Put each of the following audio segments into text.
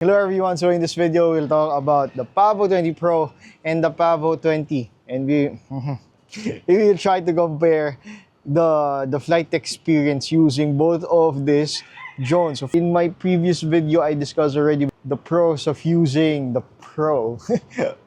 Hello everyone, so in this video we'll talk about the Pavo20 Pro and the Pavo20, and we will try to compare the flight experience using both of these drones. So in my previous video I discussed already the pros of using the Pro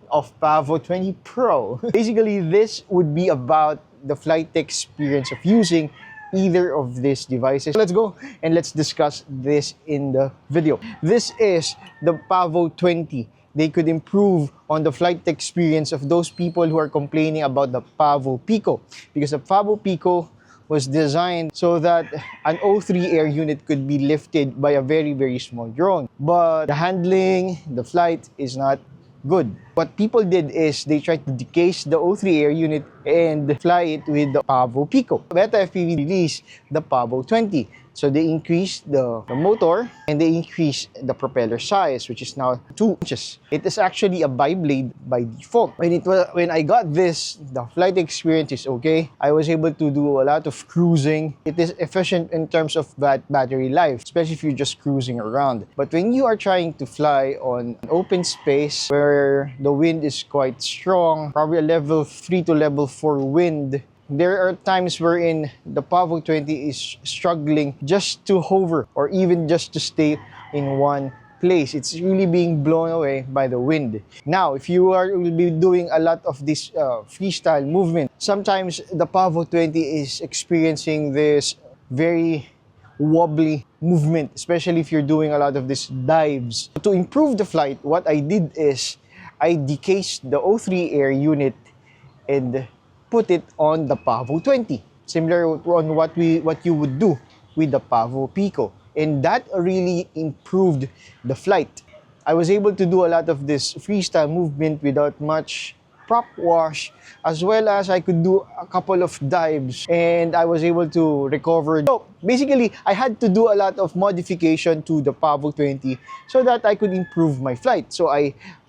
of Pavo20 Pro. Basically this would be about the flight experience of using either of these devices. Let's go and let's discuss this in the video. This is the Pavo20. They could improve on the flight experience of those people who are complaining about the Pavo Pico, because the Pavo Pico was designed so that an O3 air unit could be lifted by a very small drone, but the handling, the flight is not good. What people did is they tried to decase the O3 air unit and fly it with the Pavo Pico. BetaFPV released the Pavo20. So they increased the motor and they increased the propeller size, which is now 2 inches. It is actually a bi-blade by default. When I got this, the flight experience is okay. I was able to do a lot of cruising. It is efficient in terms of battery life, especially if you're just cruising around. But when you are trying to fly on an open space where the wind is quite strong, probably a level 3 to level 4 wind, there are times wherein the Pavo20 is struggling just to hover or even just to stay in one place. It's really being blown away by the wind. Now, if you will be doing a lot of this freestyle movement, sometimes the Pavo20 is experiencing this very wobbly movement, especially if you're doing a lot of these dives. To improve the flight, what I did is I decased the O3 air unit and put it on the Pavo20, similar on what you would do with the Pavo Pico, and that really improved the flight. I was able to do a lot of this freestyle movement without much prop wash, as well as I could do a couple of dives and I was able to recover. So basically, I had to do a lot of modification to the Pavo20 so that I could improve my flight. So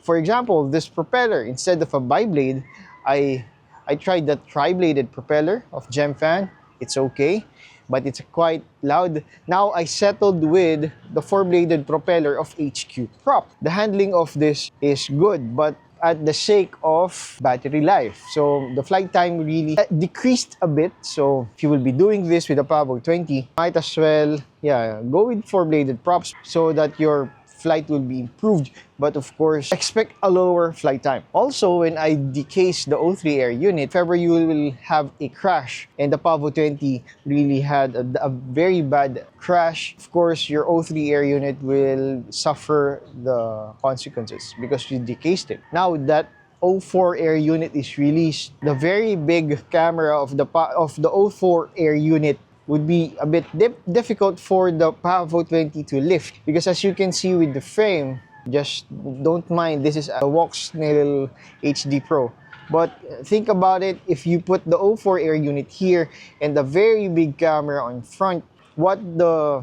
for example, this propeller, instead of a bi-blade, I tried the tri-bladed propeller of Gemfan. It's okay, but it's quite loud. Now I settled with the 4-bladed propeller of HQ Prop. The handling of this is good, but at the sake of battery life. So the flight time really decreased a bit. So if you will be doing this with a Pavo20, might as well, go with 4-bladed props so that your flight will be improved, but of course expect a lower flight time. Also, when I decase the O3 air unit, if ever you will have a crash, and the Pavo20 really had a very bad crash, of course your O3 air unit will suffer the consequences because you decased it. Now that O4 air unit is released, the very big camera of the O4 air unit would be a bit difficult for the Pavo20 to lift, because as you can see with the frame, just don't mind, this is a Walksnail HD Pro. But think about it, if you put the O4 air unit here and the very big camera on front, what the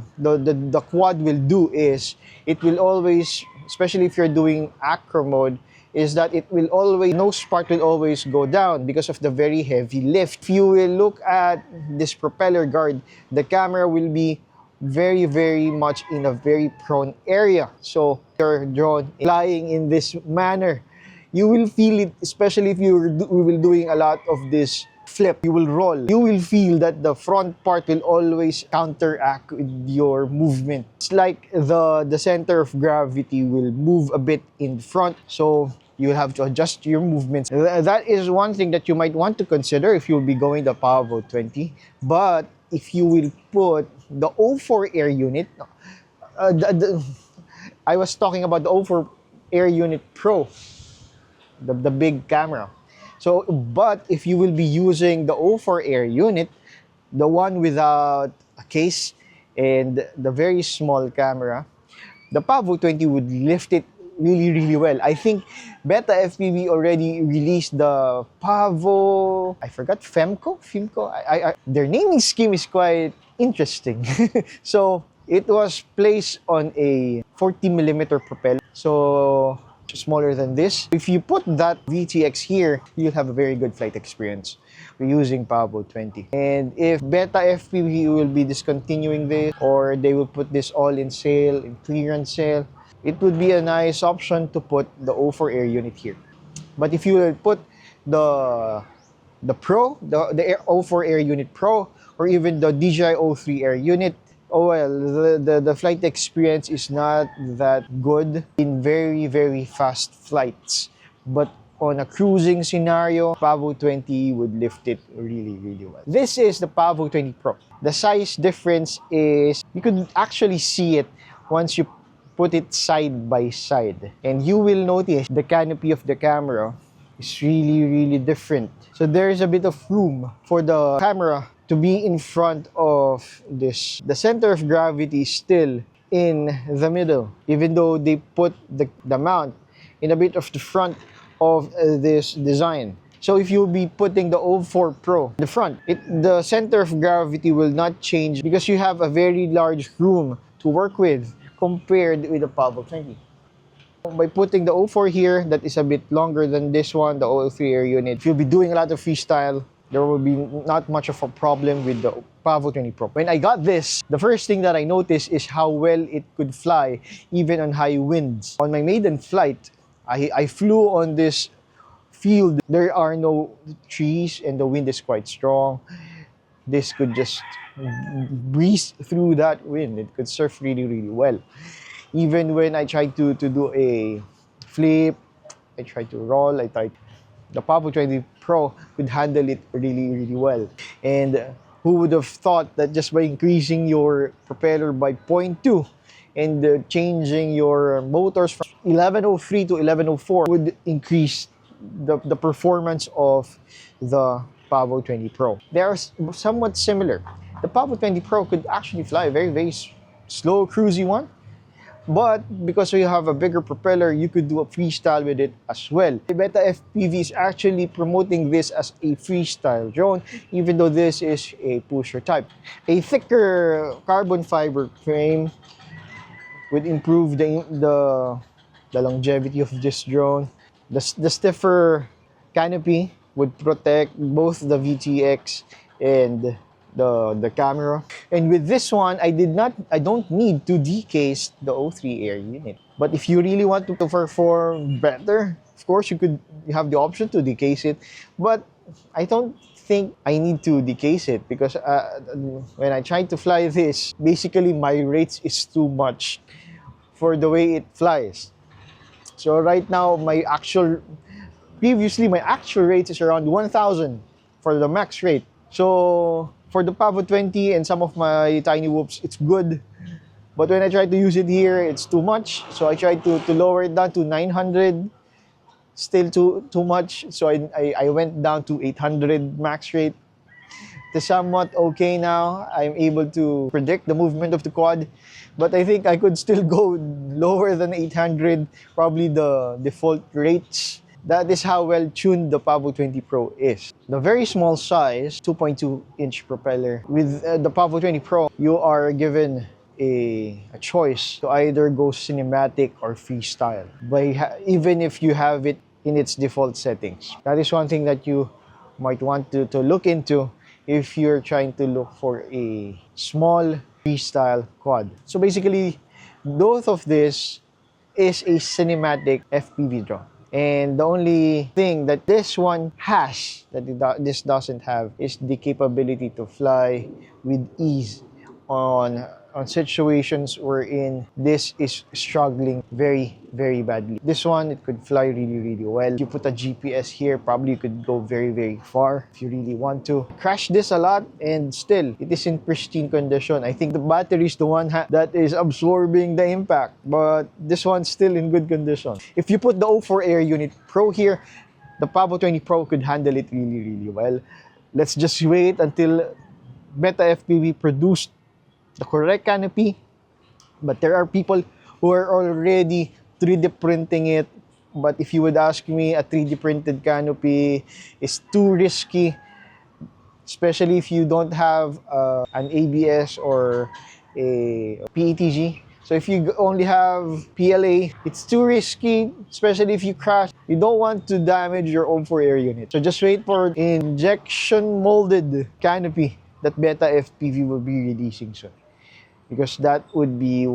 quad will do is, it will always, especially if you're doing acro mode, is that it will always, nose part will always go down because of the very heavy lift. If you will look at this propeller guard, the camera will be very much in a very prone area. So your drone flying in this manner, you will feel it, especially if you will doing a lot of this flip, you will roll. You will feel that the front part will always counteract with your movement. It's like the center of gravity will move a bit in front, so you have to adjust your movements. That is one thing that you might want to consider if you'll be going the Pavo20. But if you will put the O4 air unit, I was talking about the O4 air unit Pro, the big camera. So, but if you will be using the O4 air unit, the one without a case and the very small camera, the Pavo20 would lift it really well. I think BetaFPV already released the Pavo, I forgot, Femco? Their naming scheme is quite interesting. So, it was placed on a 40mm propeller. So, smaller than this. If you put that VTX here, you'll have a very good flight experience using Pavo20. And if BetaFPV will be discontinuing this, or they will put this all in sale, in clearance sale, it would be a nice option to put the O4 air unit here. But if you will put the Pro, the O4 Air Unit Pro, or even the DJI O3 Air Unit, oh well, the flight experience is not that good in very, very fast flights. But on a cruising scenario, Pavo 20 would lift it really, really well. This is the Pavo 20 Pro. The size difference is, you could actually see it once you put it side by side. And you will notice the canopy of the camera is really, really different. So there is a bit of room for the camera to be in front of this. The center of gravity is still in the middle, even though they put the mount in a bit of the front of this design. So if you'll be putting the O4 Pro in the front, the center of gravity will not change because you have a very large room to work with compared with the Pavo 20. By putting the O4 here, that is a bit longer than this one, the O3 Air Unit. If you'll be doing a lot of freestyle, there will be not much of a problem with the Pavo 20 Pro. When I got this, the first thing that I noticed is how well it could fly even on high winds. On my maiden flight, I flew on this field. There are no trees and the wind is quite strong. This could just breeze through that wind. It could surf really, really well. Even when I tried to do a flip, I tried to roll, the Pavo 20 Pro could handle it really, really well. And who would have thought that just by increasing your propeller by 0.2 and changing your motors from 1103 to 1104 would increase the performance of the Pavo 20 Pro. They are somewhat similar. The Pavo 20 Pro could actually fly a very, very slow, cruisy one. But because you have a bigger propeller, you could do a freestyle with it as well. BetaFPV is actually promoting this as a freestyle drone, even though this is a pusher type. A thicker carbon fiber frame would improve the longevity of this drone. The stiffer canopy would protect both the VTX and the camera. And with this one, I don't need to decase the O3 Air Unit. But if you really want to perform better, of course you have the option to decase it. But I don't think I need to decase it because when I tried to fly this, basically my rates is too much for the way it flies. So right now, previously my actual rate is around 1,000 for the max rate. So for the Pavo 20 and some of my tiny whoops, it's good. But when I try to use it here, it's too much. So I tried to lower it down to 900. Still too much. So I went down to 800 max rate. It's somewhat okay now. I'm able to predict the movement of the quad. But I think I could still go lower than 800, probably the default rates. That is how well tuned the Pavo 20 Pro is. The very small size, 2.2-inch propeller. With the Pavo 20 Pro, you are given a choice to either go cinematic or freestyle, even if you have it in its default settings. That is one thing that you might want to look into if you're trying to look for a small freestyle quad. So basically, both of this is a cinematic FPV drone. And the only thing that this one has that this doesn't have is the capability to fly with ease on situations wherein this is struggling very, very badly. This one, it could fly really, really well. If you put a GPS here, probably you could go very, very far if you really want to. Crash this a lot and still, it is in pristine condition. I think the battery is the one that is absorbing the impact, but this one's still in good condition. If you put the O4 Air Unit Pro here, the Pavo 20 Pro could handle it really, really well. Let's just wait until BetaFPV produced the correct canopy, but there are people who are already 3D printing it. But if you would ask me, a 3D printed canopy is too risky, especially if you don't have an ABS or a PETG. So if you only have PLA, it's too risky, especially if you crash. You don't want to damage your O4 Air Unit. So just wait for injection molded canopy that BetaFPV will be releasing soon, because that would be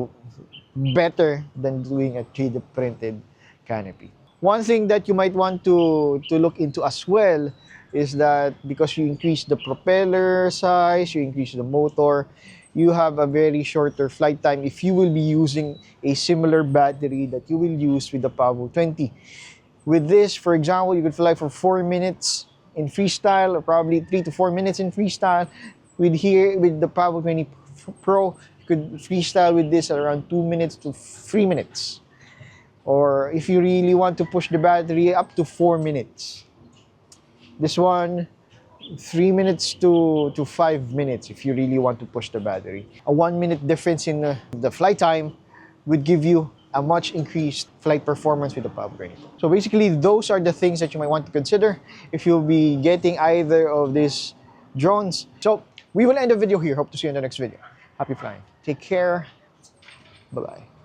better than doing a 3D printed canopy. One thing that you might want to look into as well is that because you increase the propeller size, you increase the motor, you have a very shorter flight time if you will be using a similar battery that you will use with the Pavo 20. With this, for example, you could fly for 4 minutes in freestyle, or probably 3 to 4 minutes in freestyle. With the Pavo 20 Pro, you could freestyle with this at around 2 minutes to 3 minutes. Or if you really want to push the battery, up to 4 minutes. This one, 3 minutes to 5 minutes if you really want to push the battery. A 1 minute difference in the flight time would give you a much increased flight performance with the Pavo 20. So basically, those are the things that you might want to consider if you'll be getting either of these drones. So we will end the video here. Hope to see you in the next video. Happy flying. Take care. Bye-bye.